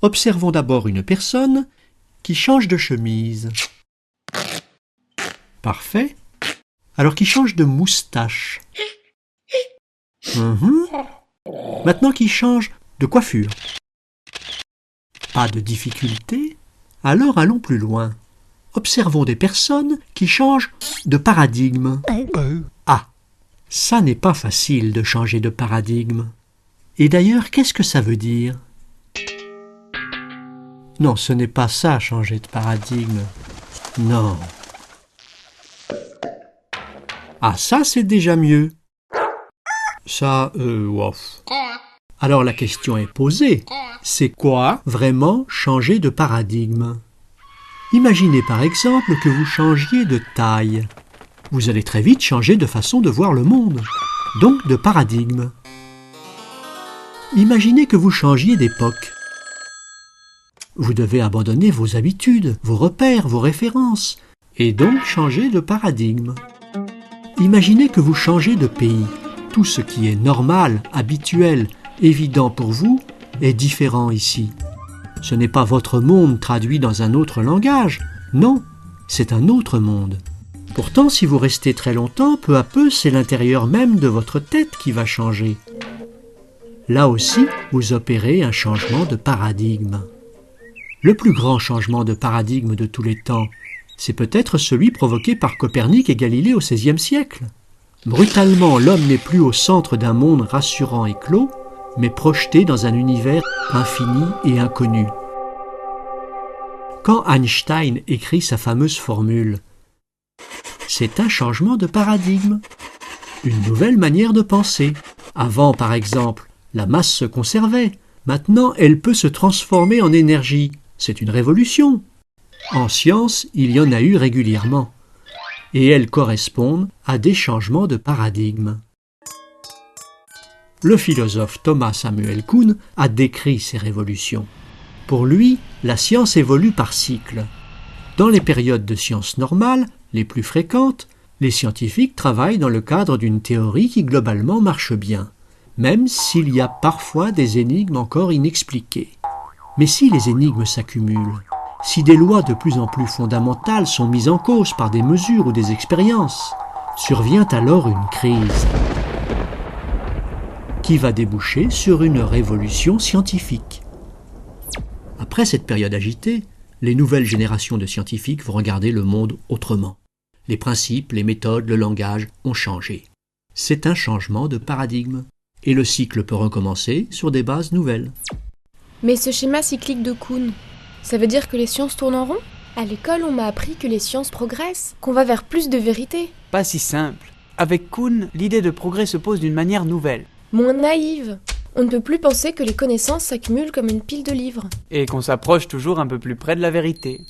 Observons d'abord une personne qui change de chemise. Parfait. Alors qui change de moustache. Maintenant qui change de coiffure. Pas de difficulté? Alors allons plus loin. Observons des personnes qui changent de paradigme. Ah, ça n'est pas facile de changer de paradigme. Et d'ailleurs, qu'est-ce que ça veut dire? Non, ce n'est pas ça, changer de paradigme. Non. Ah, ça, c'est déjà mieux. Ça, ouf. Alors la question est posée. C'est quoi vraiment changer de paradigme? Imaginez par exemple que vous changiez de taille. Vous allez très vite changer de façon de voir le monde, donc de paradigme. Imaginez que vous changiez d'époque. Vous devez abandonner vos habitudes, vos repères, vos références, et donc changer de paradigme. Imaginez que vous changez de pays. Tout ce qui est normal, habituel, évident pour vous, est différent ici. Ce n'est pas votre monde traduit dans un autre langage, non, c'est un autre monde. Pourtant, si vous restez très longtemps, peu à peu, c'est l'intérieur même de votre tête qui va changer. Là aussi, vous opérez un changement de paradigme. Le plus grand changement de paradigme de tous les temps, c'est peut-être celui provoqué par Copernic et Galilée au XVIe siècle. Brutalement, l'homme n'est plus au centre d'un monde rassurant et clos, mais projeté dans un univers infini et inconnu. Quand Einstein écrit sa fameuse formule, c'est un changement de paradigme, une nouvelle manière de penser. Avant, par exemple, la masse se conservait. Maintenant, elle peut se transformer en énergie. C'est une révolution. En science, il y en a eu régulièrement. Et elles correspondent à des changements de paradigme. Le philosophe Thomas Samuel Kuhn a décrit ces révolutions. Pour lui, la science évolue par cycles. Dans les périodes de sciences normales, les plus fréquentes, les scientifiques travaillent dans le cadre d'une théorie qui globalement marche bien, même s'il y a parfois des énigmes encore inexpliquées. Mais si les énigmes s'accumulent, si des lois de plus en plus fondamentales sont mises en cause par des mesures ou des expériences, survient alors une crise qui va déboucher sur une révolution scientifique. Après cette période agitée, les nouvelles générations de scientifiques vont regarder le monde autrement. Les principes, les méthodes, le langage ont changé. C'est un changement de paradigme. Et le cycle peut recommencer sur des bases nouvelles. Mais ce schéma cyclique de Kuhn, ça veut dire que les sciences tournent en rond? À l'école, on m'a appris que les sciences progressent, qu'on va vers plus de vérité. Pas si simple. Avec Kuhn, l'idée de progrès se pose d'une manière nouvelle. Moins naïve. On ne peut plus penser que les connaissances s'accumulent comme une pile de livres. Et qu'on s'approche toujours un peu plus près de la vérité.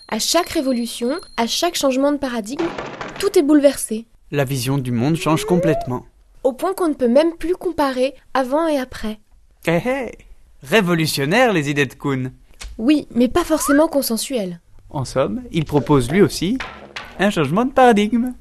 À chaque révolution, à chaque changement de paradigme, tout est bouleversé. La vision du monde change complètement. Au point qu'on ne peut même plus comparer avant et après. Hé hé, révolutionnaire les idées de Kuhn. Oui, mais pas forcément consensuelles. En somme, il propose lui aussi un changement de paradigme.